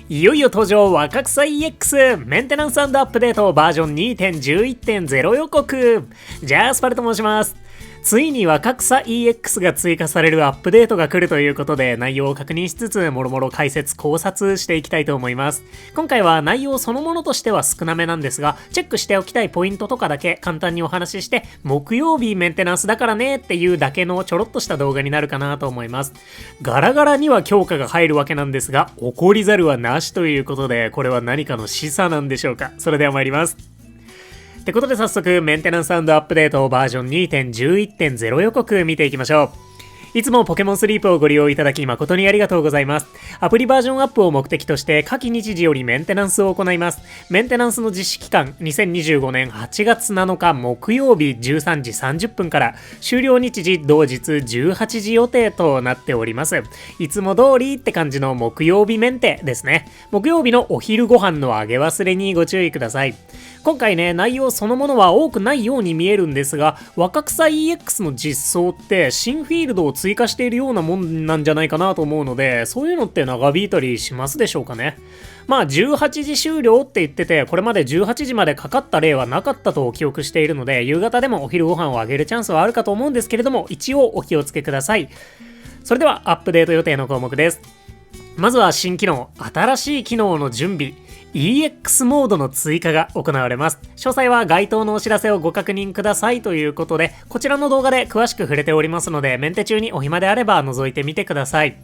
いよいよ登場若草 EX メンテナンス&アップデートバージョン 2.11.0 予告。ジャスパルと申します。ついに若草 EX が追加されるアップデートが来るということで、内容を確認しつつもろもろ解説考察していきたいと思います。今回は内容そのものとしては少なめなんですが、チェックしておきたいポイントとかだけ簡単にお話しして、木曜日メンテナンスだからねっていうだけのちょろっとした動画になるかなと思います。ガラガラには強化が入るわけなんですが、怒りざるはなしということで、これは何かの示唆なんでしょうか。それでは参ります。ってことで早速メンテナンス&アップデートバージョン 2.11.0 予告見ていきましょう。いつもポケモンスリープをご利用いただき誠にありがとうございます。アプリバージョンアップを目的として下記日時よりメンテナンスを行います。メンテナンスの実施期間2025年8月7日木曜日13時30分から終了日時同日18時予定となっております。いつも通りって感じの木曜日メンテですね。木曜日のお昼ご飯の揚げ忘れにご注意ください。今回ね、内容そのものは多くないように見えるんですが、若草 EX の実装って新フィールドを追加しているようなもんなんじゃないかなと思うので、そういうのって長引いたりしますでしょうかね。まあ18時終了って言ってて、これまで18時までかかった例はなかったと記憶しているので、夕方でもお昼ご飯をあげるチャンスはあるかと思うんですけれども、一応お気をつけください。それではアップデート予定の項目です。まずは新機能、新しい機能の準備。EX モードの追加が行われます。詳細は該当のお知らせをご確認くださいということで、こちらの動画で詳しく触れておりますので、メンテ中にお暇であれば覗いてみてください。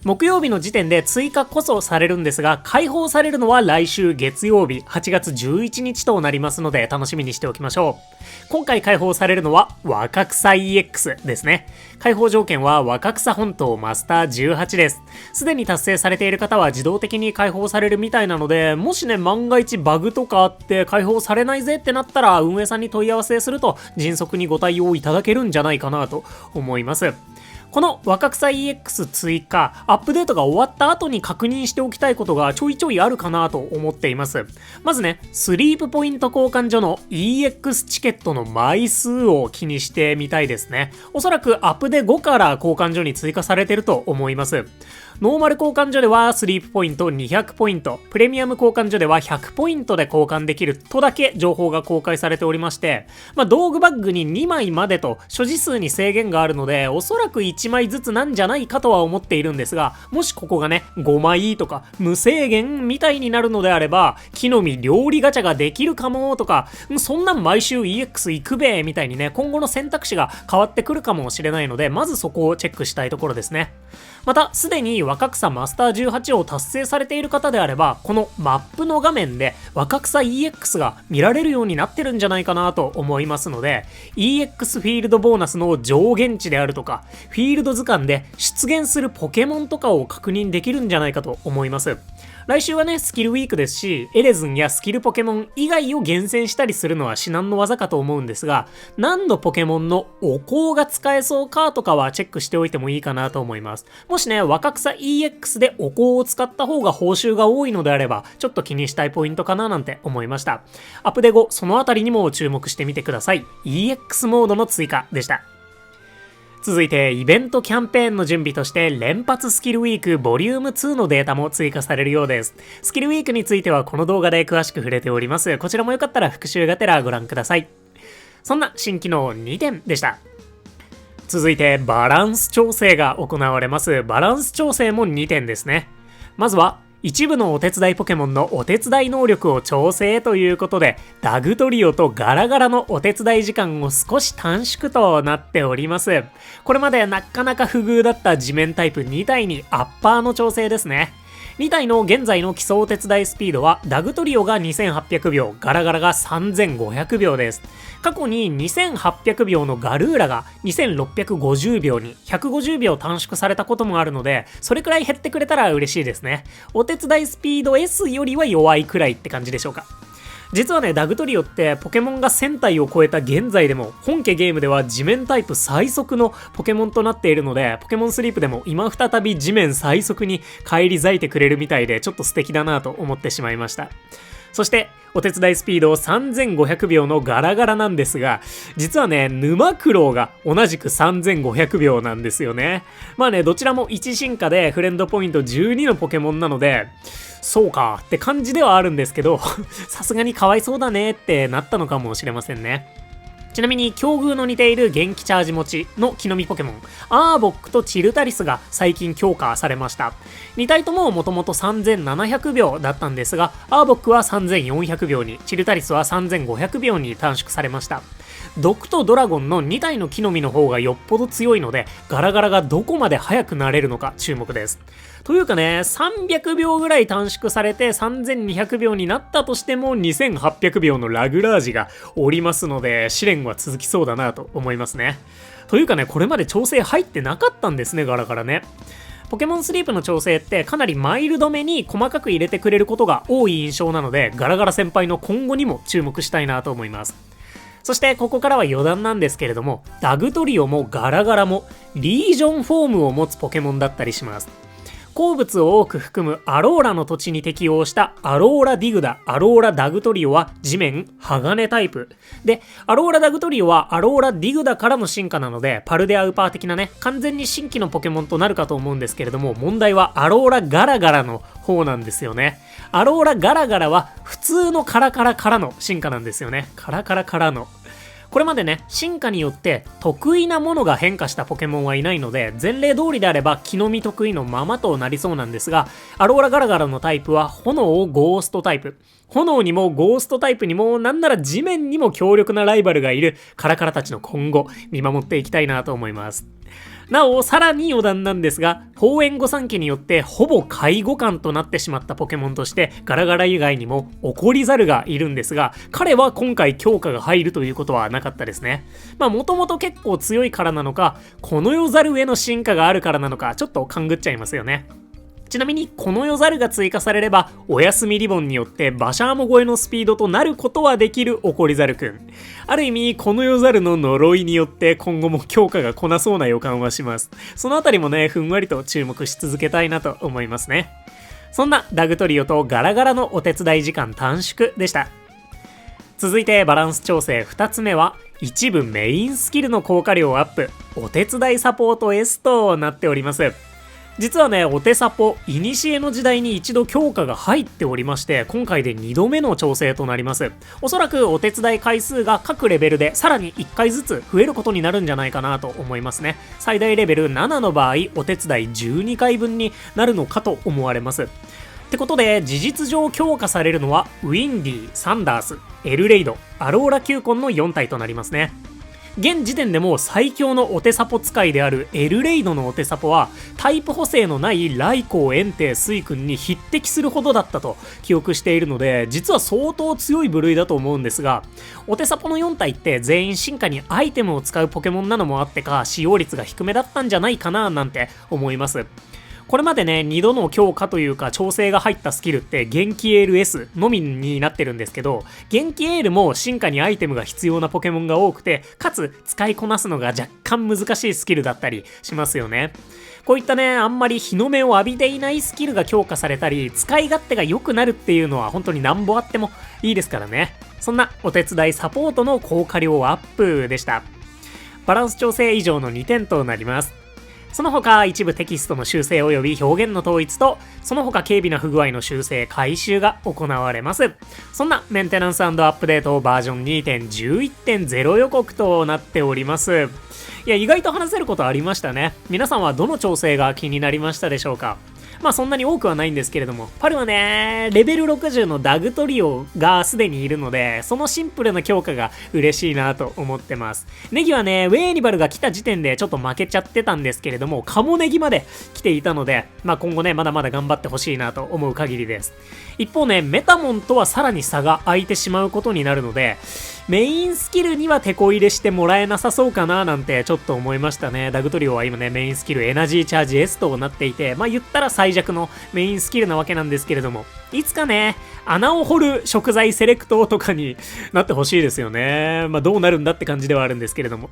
木曜日の時点で追加こそされるんですが、開放されるのは来週月曜日8月11日となりますので、楽しみにしておきましょう。今回開放されるのは若草 EX ですね。開放条件は若草本島マスター18です。すでに達成されている方は自動的に開放されるみたいなので、もしね、万が一バグとかあって開放されないぜってなったら、運営さんに問い合わせすると迅速にご対応いただけるんじゃないかなと思います。この若草 EX 追加、アップデートが終わった後に確認しておきたいことがちょいちょいあるかなと思っています。まずね、スリープポイント交換所の EX チケットの枚数を気にしてみたいですね。おそらくアップデ5から交換所に追加されてると思います。ノーマル交換所ではスリープポイント200ポイント、プレミアム交換所では100ポイントで交換できるとだけ情報が公開されておりまして、道具バッグに2枚までと所持数に制限があるので、おそらく1枚ずつなんじゃないかとは思っているんですが、もしここがね、5枚とか無制限みたいになるのであれば、木の実料理ガチャができるかもとか、そんなん毎週 EX 行くべみたいにね、今後の選択肢が変わってくるかもしれないので、まずそこをチェックしたいところですね。また、すでに若草マスター18を達成されている方であれば、このマップの画面で若草 EX が見られるようになってるんじゃないかなと思いますので、EX フィールドボーナスの上限値であるとか、フィールド図鑑で出現するポケモンとかを確認できるんじゃないかと思います。来週はね、スキルウィークですし、エレズンやスキルポケモン以外を厳選したりするのは至難の技かと思うんですが、何のポケモンのお香が使えそうかとかはチェックしておいてもいいかなと思います。もしね、若草 EX でお香を使った方が報酬が多いのであれば、ちょっと気にしたいポイントかななんて思いました。アップデ後、そのあたりにも注目してみてください。EX モードの追加でした。続いてイベントキャンペーンの準備として連発スキルウィークボリューム2のデータも追加されるようです。スキルウィークについてはこの動画で詳しく触れております。こちらもよかったら復習がてらご覧ください。そんな新機能2点でした。続いてバランス調整が行われます。バランス調整も2点ですね。まずは一部のお手伝いポケモンのお手伝い能力を調整ということで、ダグトリオとガラガラのお手伝い時間を少し短縮となっております。これまでなかなか不遇だった地面タイプ2体にアッパーの調整ですね。2体の現在の基礎お手伝いスピードはダグトリオが2800秒、ガラガラが3500秒です。過去に2800秒のガルーラが2650秒に150秒短縮されたこともあるので、それくらい減ってくれたら嬉しいですね。お手伝いスピード S よりは弱いくらいって感じでしょうか。実はね、ダグトリオってポケモンが1000体を超えた現在でも本家ゲームでは地面タイプ最速のポケモンとなっているので、ポケモンスリープでも今再び地面最速に返り咲いてくれるみたいで、ちょっと素敵だなと思ってしまいました。そしてお手伝いスピード3500秒のガラガラなんですが、実はね、沼クロウが同じく3500秒なんですよね。まあね、どちらも1進化でフレンドポイント12のポケモンなので、そうかって感じではあるんですけど、さすがにかわいそうだねってなったのかもしれませんね。ちなみに境遇の似ている元気チャージ持ちの木の実ポケモンアーボックとチルタリスが最近強化されました。2体とももともと3700秒だったんですが、アーボックは3400秒に、チルタリスは3500秒に短縮されました。毒とドラゴンの2体の木の実の方がよっぽど強いので、ガラガラがどこまで速くなれるのか注目です。というかね、300秒ぐらい短縮されて3200秒になったとしても2800秒のラグラージがおりますので、試練は続きそうだなと思いますね。というかね、これまで調整入ってなかったんですね、ガラガラね。ポケモンスリープの調整ってかなりマイルドめに細かく入れてくれることが多い印象なので、ガラガラ先輩の今後にも注目したいなと思います。そしてここからは余談なんですけれども、ダグトリオもガラガラもリージョンフォームを持つポケモンだったりします。鉱物を多く含むアローラの土地に適応したアローラディグダ、アローラダグトリオは地面、鋼タイプ。で、アローラダグトリオはアローラディグダからの進化なので、パルデアウパー的なね、完全に新規のポケモンとなるかと思うんですけれども、問題はアローラガラガラの方なんですよね。アローラガラガラは普通のカラカラからの進化なんですよね。カラカラからの。これまでね、進化によって得意なものが変化したポケモンはいないので、前例通りであれば木の実得意のままとなりそうなんですが、アローラガラガラのタイプは炎をゴーストタイプ。炎にもゴーストタイプにも、なんなら地面にも強力なライバルがいるカラカラたちの今後、見守っていきたいなと思います。なお、さらに余談なんですが、鳳炎御三家によってほぼ介護官となってしまったポケモンとして、ガラガラ以外にも怒りザルがいるんですが、彼は今回強化が入るということはなかったですね。まあ、もともと結構強いからなのか、この世ザルへの進化があるからなのか、ちょっと勘ぐっちゃいますよね。ちなみにこの世ザルが追加されれば、おやすみリボンによってバシャーモ超えのスピードとなることはできる怒りザルくん。ある意味この世ザルの呪いによって今後も強化が来なそうな予感はします。そのあたりもね、ふんわりと注目し続けたいなと思いますね。そんなダグトリオとガラガラのお手伝い時間短縮でした。続いてバランス調整2つ目は、一部メインスキルの効果量アップ、お手伝いサポート S となっております。実はね、お手サポ、古の時代に一度強化が入っておりまして、今回で2度目の調整となります。おそらくお手伝い回数が各レベルでさらに1回ずつ増えることになるんじゃないかなと思いますね。最大レベル7の場合、お手伝い12回分になるのかと思われます。ってことで、事実上強化されるのは、ウィンディ、サンダース、エルレイド、アローラ球根の4体となりますね。現時点でも最強のお手サポ使いであるエルレイドのお手サポはタイプ補正のないライコウ、エンテイ、スイ君に匹敵するほどだったと記憶しているので、実は相当強い部類だと思うんですが、お手サポの4体って全員進化にアイテムを使うポケモンなのもあってか、使用率が低めだったんじゃないかななんて思います。これまでね、2度の強化というか調整が入ったスキルって元気エール S のみになってるんですけど、元気エールも進化にアイテムが必要なポケモンが多くて、かつ使いこなすのが若干難しいスキルだったりしますよね。こういったね、あんまり日の目を浴びていないスキルが強化されたり、使い勝手が良くなるっていうのは本当になんぼあってもいいですからね。そんなお手伝いサポートの効果量アップでした。バランス調整以上の2点となります。その他一部テキストの修正及び表現の統一と、その他軽微な不具合の修正改修が行われます。そんなメンテナンス&アップデートバージョン 2.11.0 予告となっております。いや、意外と話せることありましたね。皆さんはどの調整が気になりましたでしょうか。まあそんなに多くはないんですけれども、パルはね、レベル60のダグトリオがすでにいるので、そのシンプルな強化が嬉しいなと思ってます。ネギはね、ウェーニバルが来た時点でちょっと負けちゃってたんですけれども、カモネギまで来ていたので、まあ今後ね、まだまだ頑張ってほしいなと思う限りです。一方ね、メタモンとはさらに差が開いてしまうことになるので、メインスキルにはテこ入れしてもらえなさそうかななんてちょっと思いましたね。ダグトリオは今ね、メインスキルエナジーチャージ S となっていて、まあ言ったら最弱のメインスキルなわけなんですけれども、いつかね、穴を掘る食材セレクトとかになってほしいですよね。まあどうなるんだって感じではあるんですけれども。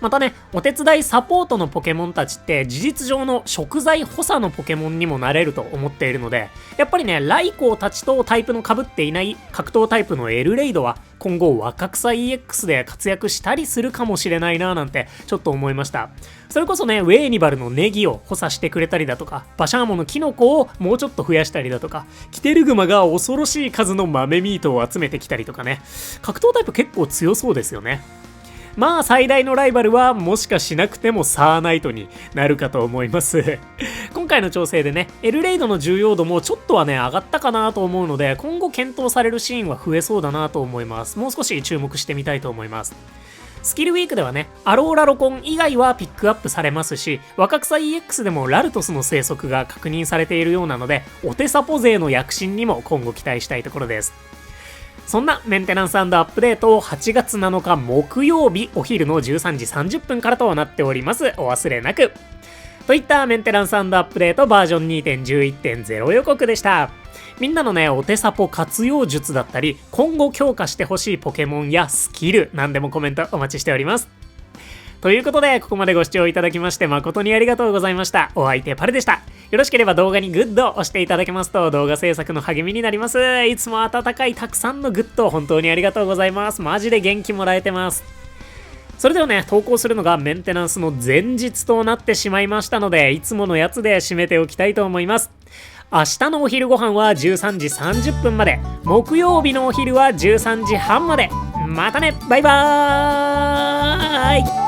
またね、お手伝いサポートのポケモンたちって事実上の食材補佐のポケモンにもなれると思っているので、やっぱりね、ライコーたちとタイプの被っていない格闘タイプのエルレイドは今後若草 EX で活躍したりするかもしれないななんてちょっと思いました。それこそね、ウェーニバルのネギを補佐してくれたりだとか、バシャーモのキノコをもうちょっと増やしたりだとか、キテルグマが恐ろしい数の豆ミートを集めてきたりとかね、格闘タイプ結構強そうですよね。まあ最大のライバルはもしかしなくてもサーナイトになるかと思います今回の調整でね、エルレイドの重要度もちょっとはね上がったかなと思うので、今後検討されるシーンは増えそうだなと思います。もう少し注目してみたいと思います。スキルウィークではね、アローラロコン以外はピックアップされますし、若草 EX でもラルトスの生息が確認されているようなので、お手サポ勢の躍進にも今後期待したいところです。そんなメンテナンス&アップデートを8月7日木曜日お昼の13時30分からとなっております。お忘れなく。といったメンテナンス&アップデートバージョン 2.11.0 予告でした。みんなのね、お手サポ活用術だったり、今後強化してほしいポケモンやスキル、何でもコメントお待ちしております。ということで、ここまでご視聴いただきまして誠にありがとうございました。お相手パルでした。よろしければ動画にグッドを押していただけますと動画制作の励みになります。いつも温かいたくさんのグッド本当にありがとうございます。マジで元気もらえてます。それではね、投稿するのがメンテナンスの前日となってしまいましたので、いつものやつで締めておきたいと思います。明日のお昼ご飯は13時30分まで、木曜日のお昼は13時半まで。またね、バイバーイ。